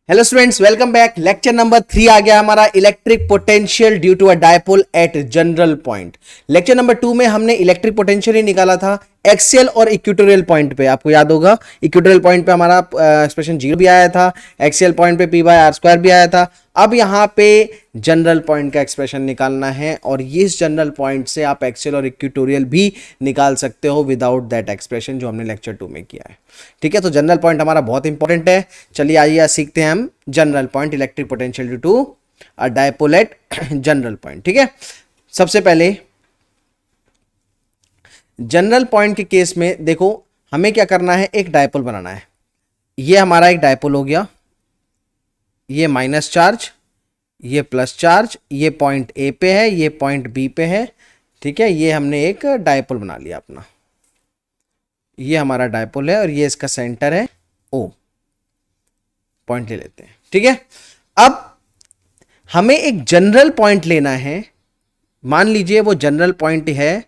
Hello students, welcome back. Lecture number 3 आ गया हमारा, electric potential due to a dipole at general point. Lecture number 2 में हमने electric potential ही निकाला था एक्सियल और इक्वेटोरियल पॉइंट पे। आपको याद होगा इक्वेटोरियल पॉइंट पे हमारा एक्सप्रेशन 0 भी आया था, एक्सियल पॉइंट पे p/r² भी आया था। अब यहाँ पे जनरल पॉइंट का एक्सप्रेशन निकालना है और इस जनरल पॉइंट से आप एक्सियल और इक्वेटोरियल भी निकाल सकते हो विदाउट दैट एक्सप्रेशन जो हमने लेक्चर 2 में किया है। ठीक है, तो जनरल पॉइंट हमारा बहुत इंपॉर्टेंट है। चलिए आइए सीखते हैं हम general point, electric potential due to a dipole at general point. ठीक है, सबसे पहले जनरल पॉइंट के केस में देखो हमें क्या करना है, एक डायपोल बनाना है। ये हमारा एक डायपोल हो गया, ये माइनस चार्ज, ये प्लस चार्ज, ये पॉइंट ए पे है, ये पॉइंट बी पे है। ठीक है, ये हमने एक डायपोल बना लिया अपना। ये हमारा डायपोल है और ये इसका सेंटर है ओ, पॉइंट ले लेते हैं। ठीक है, अब हमें एक जनरल पॉइंट लेना है। मान लीजिए वो जनरल पॉइंट है,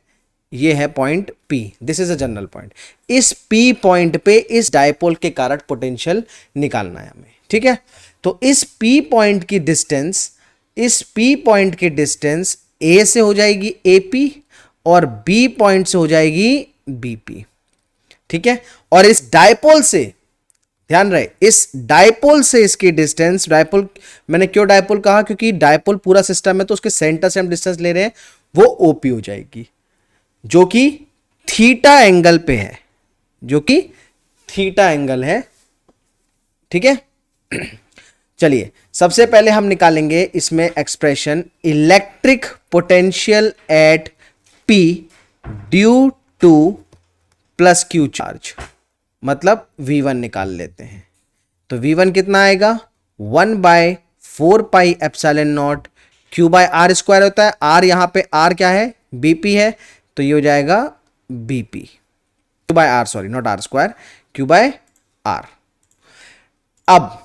ये है point P, this is a general point. इस P पॉइंट पे इस डायपोल के कारण पोटेंशियल निकालना है हमें। ठीक है, तो इस P पॉइंट की डिस्टेंस, इस P पॉइंट की डिस्टेंस A से हो जाएगी AP और B पॉइंट से हो जाएगी BP। ठीक है, और इस डायपोल से ध्यान रहे, इस डायपोल से इसकी डिस्टेंस, डायपोल मैंने क्यों डायपोल कहा, क्योंकि डायपोल पूरा सिस्टम है तो उसके सेंटर से हम डिस्टेंस ले रहे हैं, वो OP हो जाएगी जो कि थीटा एंगल पे है, जो कि थीटा एंगल है। ठीक है, चलिए सबसे पहले हम निकालेंगे इसमें expression electric potential at P due two plus Q charge, मतलब V1 निकाल लेते हैं। तो V1 कितना आएगा, 1/4πε0 Q/r² होता है। R यहां पे R क्या है, BP है, तो ये हो जाएगा BP Q/r, sorry not r², Q/r। अब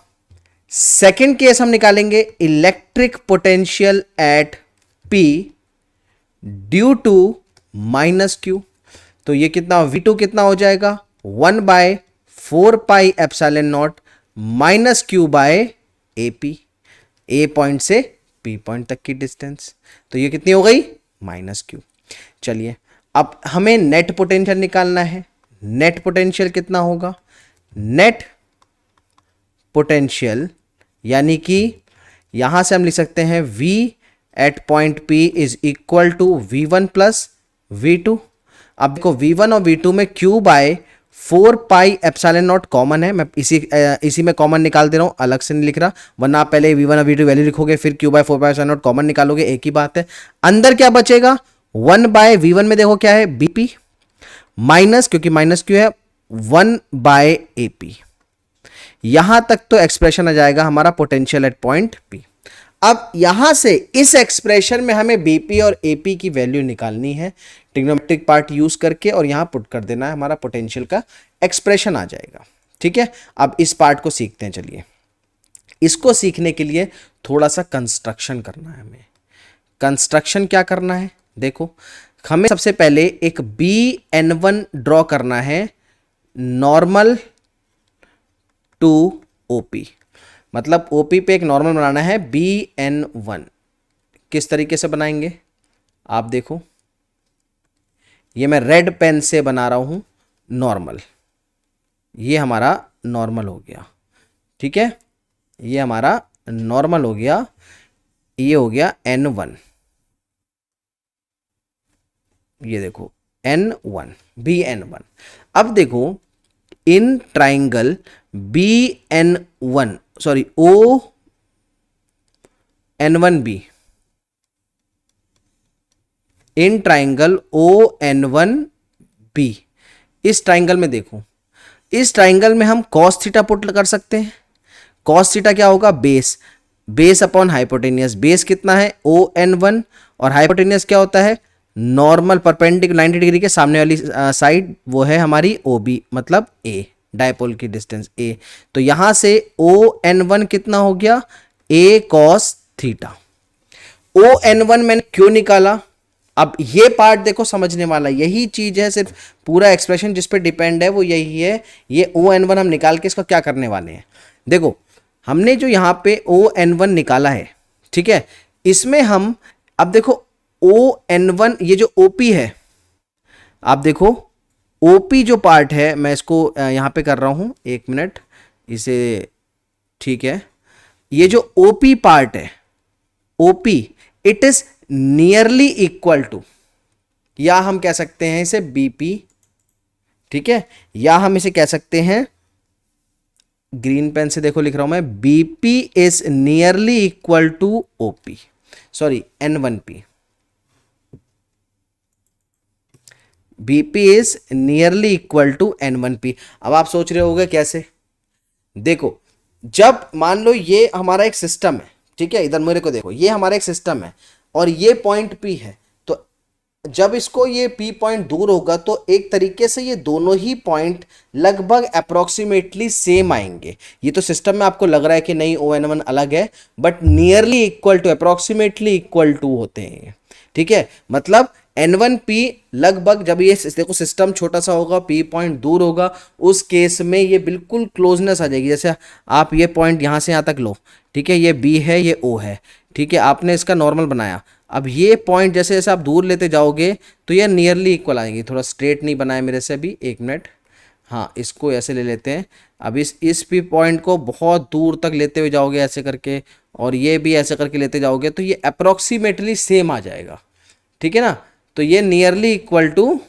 सेकेंड केस हम निकालेंगे electric potential at P due to minus Q। तो ये कितना, V2 कितना हो जाएगा, 1/4πε0 माइनस Q/AP, A पॉइंट से P पॉइंट तक की डिस्टेंस। तो ये कितनी हो गई, माइनस Q। चलिए अब हमें नेट पोटेंशियल निकालना है। नेट पोटेंशियल कितना होगा, नेट पोटेंशियल यानी कि यहां से हम लिख सकते हैं V at point P is equal to V1 plus V2। अब देखो V1 और V2 में Q/4πε0 कॉमन है, मैं इसी में कॉमन निकाल दे रहा हूं, अलग से नहीं लिख रहा, वरना आप पहले V1 और V2 वैल्यू लिखोगे फिर Q/4πε0 कॉमन निकालोगे, एक ही बात है। अंदर क्या बचेगा, 1/V1 में देखो क्या है BP माइनस, क्योंकि माइनस Q है, 1/AP। यहां तक तो एक्सप्रेशन आ जाएगा हमारा पोटेंशियल एट पॉइंट P। अब यहां से इस एक्सप्रेशन में हमें BP और AP की वैल्यू निकालनी है ट्रिग्नोमेट्रिक पार्ट यूज करके, और यहां पुट कर देना है, हमारा पोटेंशियल का एक्सप्रेशन आ जाएगा। ठीक है, अब इस पार्ट को सीखते हैं। चलिए इसको सीखने के लिए थोड़ा सा कंस्ट्रक्शन करना है हमें। कंस्ट्रक्शन क्या करना है, देखो हमें सबसे पहले एक BN1 ड्रॉ करना है, नॉर्मल टू OP, मतलब OP पे एक नॉर्मल बनाना है BN1। किस तरीके से बनाएंगे आप देखो, ये मैं रेड पेन से बना रहा हूं नॉर्मल, ये हमारा नॉर्मल हो गया। ठीक है, ये हमारा नॉर्मल हो गया, ये हो गया N1, ये देखो N1 BN1। अब देखो in triangle BN1 sorry ON1B, in triangle ON1B, इस ट्राइंगल में देखो, इस ट्राइंगल में हम cos थीटा पुट कर सकते हैं। cos थीटा क्या होगा, base, base upon hypotenuse. Base कितना है ON1 और हाइपोटेनियस क्या होता है, नॉर्मल परपेंडिकुलर 90 डिग्री के सामने वाली साइड, वो है हमारी OB, मतलब A, डायपोल की डिस्टेंस A। तो यहां से ON1 कितना हो गया, A cos थीटा। ON1 मैंने क्यों निकाला, अब ये पार्ट देखो समझने वाला, यही चीज है, सिर्फ पूरा एक्सप्रेशन जिस पे डिपेंड है वो यही है। ये ON1 हम निकाल के इसका क्या करने वाले हैं, देखो हमने जो यहाँ पे ON1 निकाला है, ठीक है, इसमें हम अब देखो ON1 ये जो OP है, आप देखो OP जो पार्ट है, मैं इसको यहाँ पे कर रहा हूँ, 1 मिनट इसे, ठीक है, ये जो OP पार्ट है, OP it is nearly equal to, या हम कह सकते हैं इसे BP, ठीक है, या हम इसे कह सकते हैं, ग्रीन पेन से देखो लिख रहा हूं मैं, BP is nearly equal to OP, sorry N1P, BP is nearly equal to N1P। अब आप सोच रहे होगे कैसे, देखो जब मान लो ये हमारा एक सिस्टम है, ठीक है, इधर मेरे को देखो, ये हमारा एक सिस्टम है और ये पॉइंट P है, तो जब इसको ये P पॉइंट दूर होगा तो एक तरीके से ये दोनों ही पॉइंट लगभग अप्रोक्सीमेटली सेम आएंगे। ये तो सिस्टम में आपको लग रहा है कि नहीं ON1 अलग है, but nearly equal to, approximately equal to होते हैं, ठीक है, मतलब N1P लगभग, जब ये देखो सिस्टम छोटा सा होगा, P पॉइंट दूर होगा, उस केस में ये बिल्कुल क्लोजनेस आ जाएगी। जैसे आप ये पॉइंट यहाँ से यहाँ तक लो, ठीक है, ये B है, ये O है, ठीक है, आपने इसका नॉर्मल बनाया, अब ये पॉइंट जैसे जैसे आप दूर लेते जाओगे तो ये नियरली इक्वल आएंगे। थोड़ा स्ट्रेट नहीं बनाया मेरे से अभी, 1 मिनट, हाँ इसको ऐसे ले लेते हैं। अब इस P पॉइंट को बहुत दूर तक लेते हुए जाओगे ऐसे करके, और ये भी ऐसे करके लेते जाओगे तो ये अप्रोक्सीमेटली सेम आ जाएगा, ठीक है ना, तो ये नियरली इक्वल टू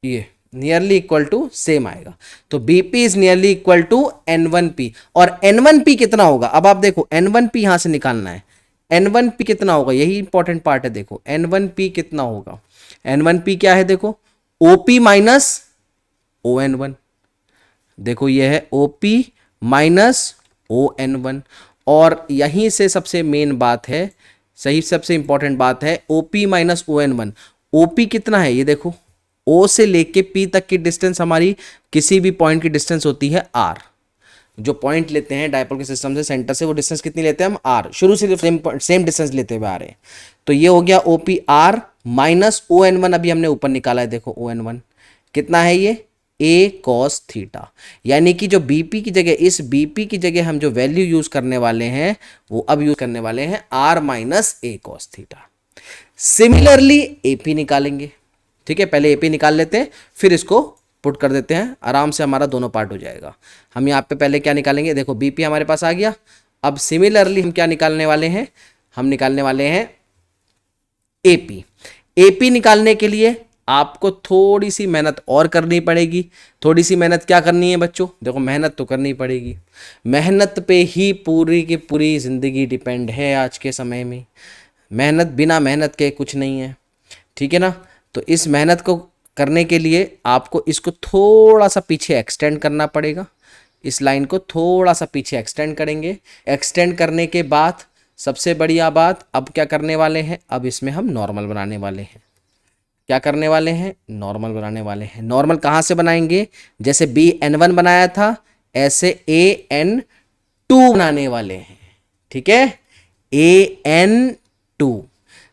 ये नियरली इक्वल टू सेम आएगा। तो BP is nearly equal to N1P, और N1P कितना होगा, अब आप देखो N1P यहां से निकालना है, N1P कितना होगा, यही इंपॉर्टेंट पार्ट है, देखो N1P कितना होगा, N1P क्या है, देखो OP माइनस ON1, देखो ये है OP माइनस ON1, और यहीं से सबसे मेन बात है, सही सबसे इंपॉर्टेंट बात है, OP माइनस ON1, OP कितना है, ये देखो O से लेके P तक की डिस्टेंस हमारी किसी भी पॉइंट की डिस्टेंस होती है R, जो पॉइंट लेते हैं डायपोल के सिस्टम से सेंटर से, वो डिस्टेंस कितनी लेते हैं हम, R, शुरू से सेम डिस्टेंस लेते हुए आ रहे हैं। तो ये हो गया OP R माइनस ON1, अभी हमने ऊपर निकाला है, देखो ON1 कितना है, ये A cos थीटा, यानी कि जो BP की जगह, इस BP की जगह हम जो वैल्यू यूज करने वाले हैं वो अब यूज करने वाले हैं R minus A cos theta. Similarly AP निकालेंगे, ठीक है, पहले AP निकाल लेते हैं, फिर इसको पुट कर देते हैं, आराम से हमारा दोनों पार्ट हो जाएगा। हम यहाँ पे पहले क्या निकालेंगे, देखो BP हमारे पास आ गया, अब सिमिलरली हम क्या निकालने वाले हैं, हम निकालने वाले हैं AP। AP निकालने के लिए आपको थोड़ी सी मेहनत और करनी पड़ेगी। थोड़ी सी मेहनत क्या करनी है बच्चों, देखो मेहनत तो करनी पड़ेगी, मेहनत पे ही पूरी की पूरी ज़िंदगी डिपेंड है आज के समय में, मेहनत बिना मेहनत के कुछ नहीं है, ठीक है ना। तो इस मेहनत को करने के लिए आपको इसको थोड़ा सा पीछे एक्सटेंड करना पड़ेगा, इस लाइन को थोड़ा सा पीछे एक्सटेंड करेंगे। एक्सटेंड करने के बाद सबसे बढ़िया बात, अब क्या करने वाले हैं, अब इसमें हम नॉर्मल बनाने वाले हैं। क्या करने वाले हैं, नॉर्मल बनाने वाले हैं। नॉर्मल कहाँ से बनाएंगे, जैसे BN1 बनाया था ऐसे AN2 बनाने वाले हैं, ठीक है, AN2।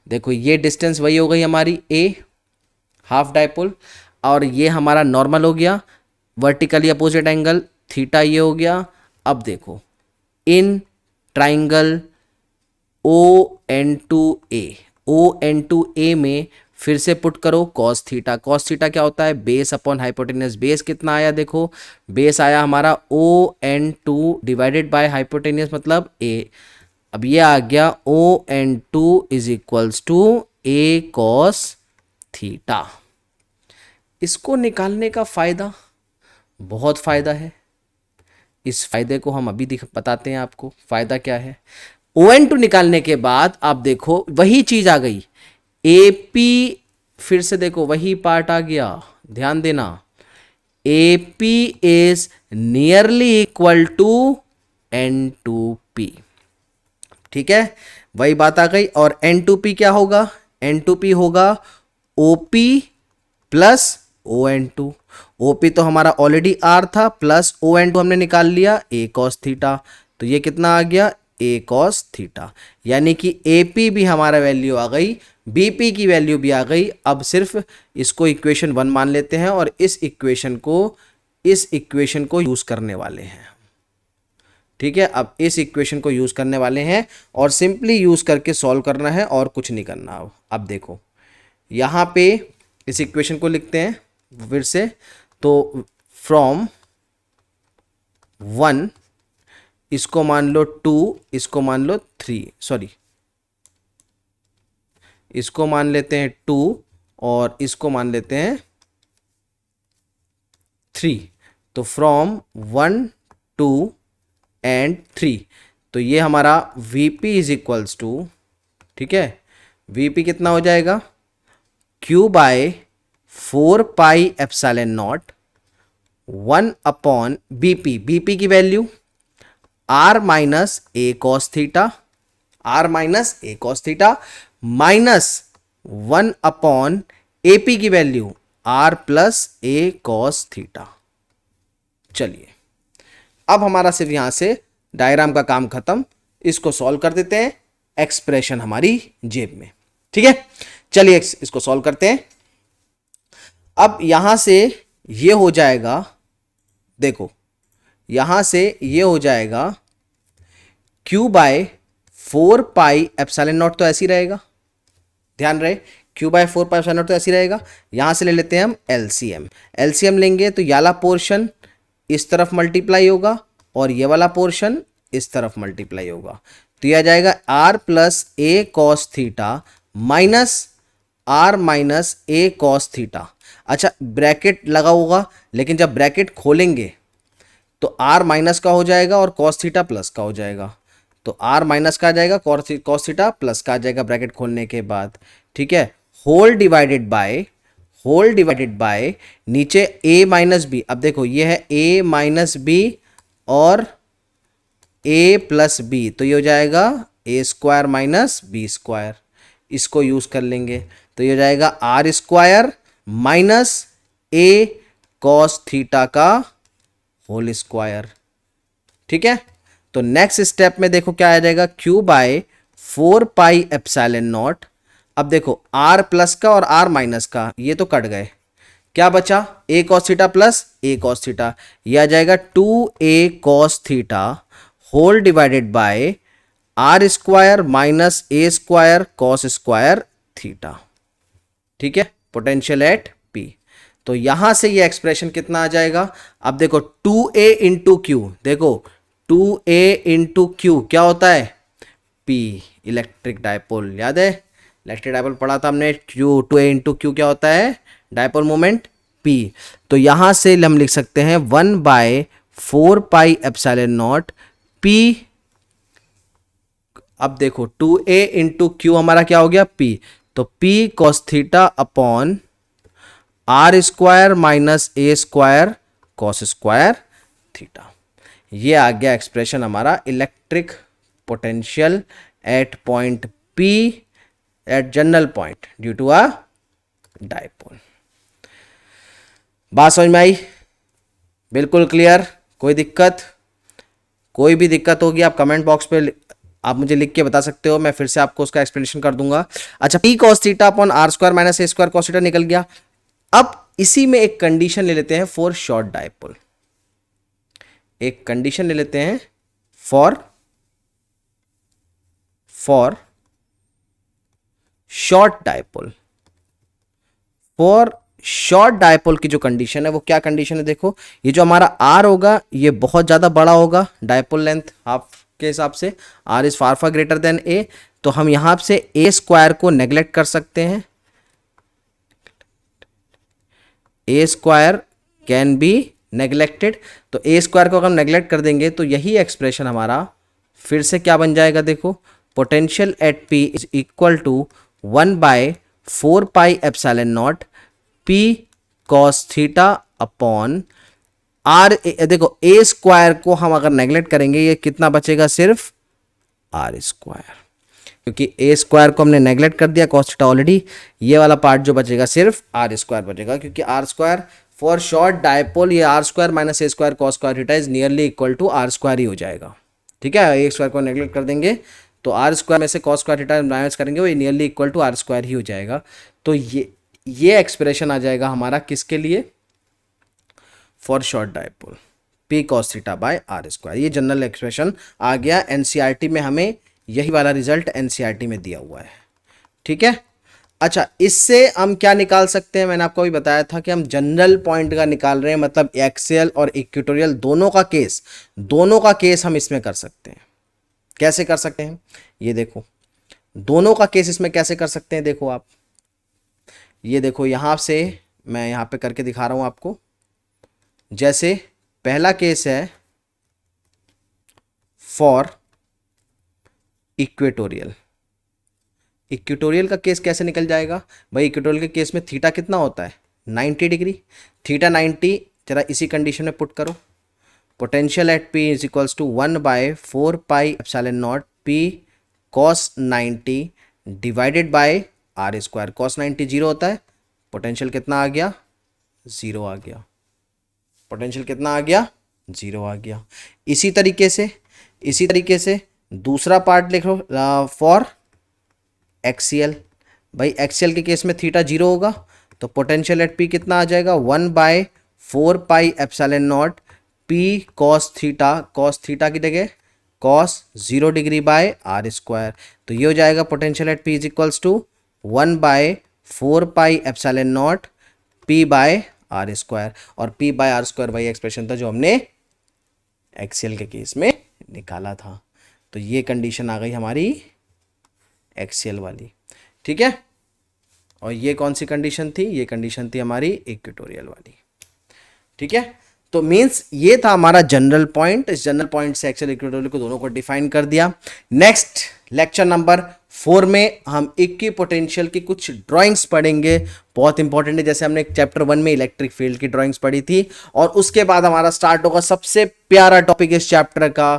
देखो ये डिस्टेंस वही हो गई हमारी A, हाफ डायपोल, और ये हमारा नॉर्मल हो गया, वर्टिकली अपोजिट एंगल थीटा ये हो गया। अब देखो इन ट्राइंगल ON2A, ON2A में फिर से पुट करो कॉस थीटा। कॉस थीटा क्या होता है, बेस अपॉन हाइपोटेन्यूस। बेस कितना आया, देखो बेस आया हमारा ON2 डिवाइडेड बाय हाइपोटेन्यूस मतलब A। अब ये आ गया ON2 is equals to A cos theta. इसको निकालने का फायदा, बहुत फायदा है, इस फायदे को हम अभी बताते हैं आपको फायदा क्या है। ON2 निकालने के बाद आप देखो वही चीज आ गई, AP फिर से देखो वही पार्ट आ गया, ध्यान देना, AP is nearly equal to N2P, ठीक है, वही बात आ गई। और N2P क्या होगा, N2P होगा OP प्लस ON2। OP तो हमारा ऑलरेडी R था, प्लस ON2 हमने निकाल लिया A cos थीटा, तो ये कितना आ गया, ए कॉस थीटा, यानी कि ए पी भी हमारा वैल्यू आ गई, बी पी की वैल्यू भी आ गई। अब सिर्फ इसको इक्वेशन 1 मान लेते हैं और इस इक्वेशन को यूज करने वाले हैं। ठीक है, अब इस इक्वेशन को यूज करने वाले हैं और सिंपली यूज करके सॉल्व करना है और कुछ नहीं करना। अब देखो यहाँ पे इस इक्वेशन को लिखते हैं फिर से, तो फ्रॉम 1, इसको मान लो 2, इसको मान लो 3, सॉरी इसको मान लेते हैं 2 और इसको मान लेते हैं 3। तो फ्रॉम 1, 2 एंड 3, तो ये हमारा Vp इज इक्वल्स टू, ठीक है, Vp कितना हो जाएगा, Q by 4 pi epsilon nought 1 upon Bp की value R minus A cos theta, minus 1 upon AP की value R plus A cos theta. चलिए अब हमारा सिर्फ यहां से डायग्राम का काम खत्म, इसको सॉल्व कर देते हैं, एक्सप्रेशन हमारी जेब में। ठीक है, चलिए इसको सॉल्व करते हैं। अब यहां से ये हो जाएगा, देखो यहां से ये हो जाएगा Q by 4 pi epsilon naught, तो ऐसी रहेगा, ध्यान रहे Q by 4 pi epsilon naught तो ऐसी रहेगा। यहां से ले लेते हैं हम एलसीएम लेंगे तो ये वाला पोर्शन इस तरफ मल्टीप्लाई होगा और ये वाला पोर्शन इस तरफ मल्टीप्लाई होगा, तो यह आ जाएगा R plus A cos theta minus R minus A cos theta. अच्छा ब्रैकेट लगा होगा, लेकिन जब ब्रैकेट खोलेंगे तो R माइनस का हो जाएगा और कॉस थीटा प्लस का हो जाएगा, तो R माइनस का आ जाएगा, कॉस थीटा प्लस का आ जाएगा ब्रैकेट खोलने के बाद। ठीक है, होल डिवाइडेड बाय नीचे a माइनस बी। अब देखो ये है a माइनस बी और a प्लस बी, तो ये हो जाएगा a square minus B square, इसको यूज कर लेंगे तो ये हो जाएगा R square minus a cos theta का होल स्क्वायर। ठीक है, तो नेक्स्ट स्टेप में देखो क्या आ जाएगा, Q by 4 pi epsilon naught. अब देखो R प्लस का और R माइनस का ये तो कट गए, क्या बचा, a cos theta plus a cos theta, ये आ जाएगा 2a cos theta whole divided by R square minus a square cos square theta. ठीक है, पोटेंशियल एट P। तो यहां से ये एक्सप्रेशन कितना आ जाएगा, अब देखो 2a इंटू क्यू, देखो 2a इंटू क्यू क्या होता है, P, इलेक्ट्रिक डायपोल, याद है इलेक्ट्रिक डायपोल पढ़ा था हमने, Q 2a इंटू क्यू क्या होता है, डायपोल मोमेंट P। तो यहां से हम लिख सकते हैं 1 by 4 pi epsilon naught P। अब देखो 2a इंटू क्यू हमारा क्या हो गया P, तो P cos theta upon R square minus a square cos square theta. ये आ गया एक्सप्रेशन हमारा electric potential at point P at general point due to a dipole. बात समझ में आई, बिल्कुल क्लियर, कोई दिक्कत, कोई भी दिक्कत होगी आप कमेंट बॉक्स पे आप मुझे लिख के बता सकते हो, मैं फिर से आपको उसका एक्सप्लेनेशन कर दूंगा। अच्छा P cos theta upon R square minus a square cos theta निकल गया। अब इसी में एक कंडीशन ले लेते हैं फॉर शॉर्ट डायपोल, एक कंडीशन ले लेते हैं for short dipole. For short dipole की जो कंडीशन है वो क्या कंडीशन है, देखो ये जो हमारा R होगा ये बहुत ज़्यादा बड़ा होगा, डायपोल लेंथ हाफ के हिसाब से R is far greater than A, तो हम यहाँ से A स्क्वायर को नेग्लेक्ट कर सकते हैं, A square can be neglected. तो A स्क्वायर को अगर हम नेग्लेक्ट कर देंगे तो यही एक्सप्रेशन हमारा फिर से क्या बन जाएगा, देखो potential at P is equal to 1 by 4 pi epsilon naught P cos theta upon R। देखो A स्क्वायर को हम अगर नेग्लेक्ट करेंगे ये कितना बचेगा, सिर्फ R स्क्वायर, क्योंकि A स्क्वायर को हमने नेग्लेक्ट कर दिया cos थीटा ऑलरेडी, ये वाला पार्ट जो बचेगा सिर्फ R स्क्वायर बचेगा, क्योंकि R square for short dipole ये R square minus A square cos square theta is nearly equal to R square ही हो जाएगा। ठीक है, ए स्क्वायर को नेगलेक्ट कर देंगे तो आर स्क्वायर में से कॉस स्क्वायर थीटा माइनस करेंगे वो nearly equal to R square ही हो जाएगा। तो ये एक्सप्रेशन आ जाएगा हमारा किसके लिए, for short dipole, P cos theta by R square. ये जनरल एक्सप्रेशन आ गया, एनसीईआरटी में हमें यही वाला रिजल्ट एनसीईआरटी में दिया हुआ है। ठीक है, अच्छा इससे हम क्या निकाल सकते हैं, मैंने आपको अभी बताया था कि हम जनरल पॉइंट का निकाल रहे हैं, मतलब एक्सियल और इक्वेटोरियल दोनों का केस हम इसमें कर सकते हैं। कैसे कर सकते हैं, ये देखो दोनों का केस इसमें कैसे कर सकते हैं, देखो आप ये देखो यहां से मैं यहां पे करके दिखा रहा हूं आपको। जैसे पहला केस है फॉर इक्वेटोरियल, इक्वेटोरियल का केस कैसे निकल जाएगा भाई, इक्वेटोरियल के केस में थीटा कितना होता है 90 डिग्री, थीटा 90, जरा इसी कंडीशन में पुट करो, potential at P is equals to 1/4 pi epsilon naught P cos 90 divided by R square. Cos 90 zero होता है, पोटेंशियल कितना आ गया, जीरो आ गया, पोटेंशियल कितना आ गया, जीरो आ गया। इसी तरीके से दूसरा पार्ट लिखो फॉर एक्सियल, भाई एक्सियल के केस में थीटा जीरो होगा तो पोटेंशियल एट पी कितना आ जाएगा 1/4 pi epsilon naught P cos theta की जगह cos 0 degree by R square. तो ये हो जाएगा potential at P is equals to 1/4 pi epsilon naught P by R square, और पी बाय आर स्क्वायर वही एक्सप्रेशन था जो हमने एक्सियल के केस में निकाला था। तो ये कंडीशन आ गई हमारी एक्सियल वाली। ठीक है, और ये कौन सी कंडीशन थी, ये कंडीशन थी हमारी इक्वेटोरियल वाली। ठीक है, तो मींस ये था हमारा जनरल पॉइंट, इस जनरल पॉइंट से एक्सियल इक्वेटोरियल को दोनों को डिफाइन कर दिया। नेक्स्ट लेक्चर नंबर 4 में हम इक्वी पोटेंशियल की कुछ ड्राइंग्स पढ़ेंगे, बहुत इंपॉर्टेंट है। जैसे हमने चैप्टर 1 में इलेक्ट्रिक फील्ड की ड्राइंग्स पढ़ी थी, और उसके बाद हमारा स्टार्ट होगा सबसे प्यारा टॉपिक इस चैप्टर का,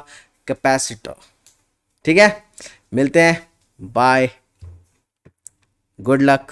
कैपेसिटर। ठीक है, मिलते हैं, बाय, गुड लक।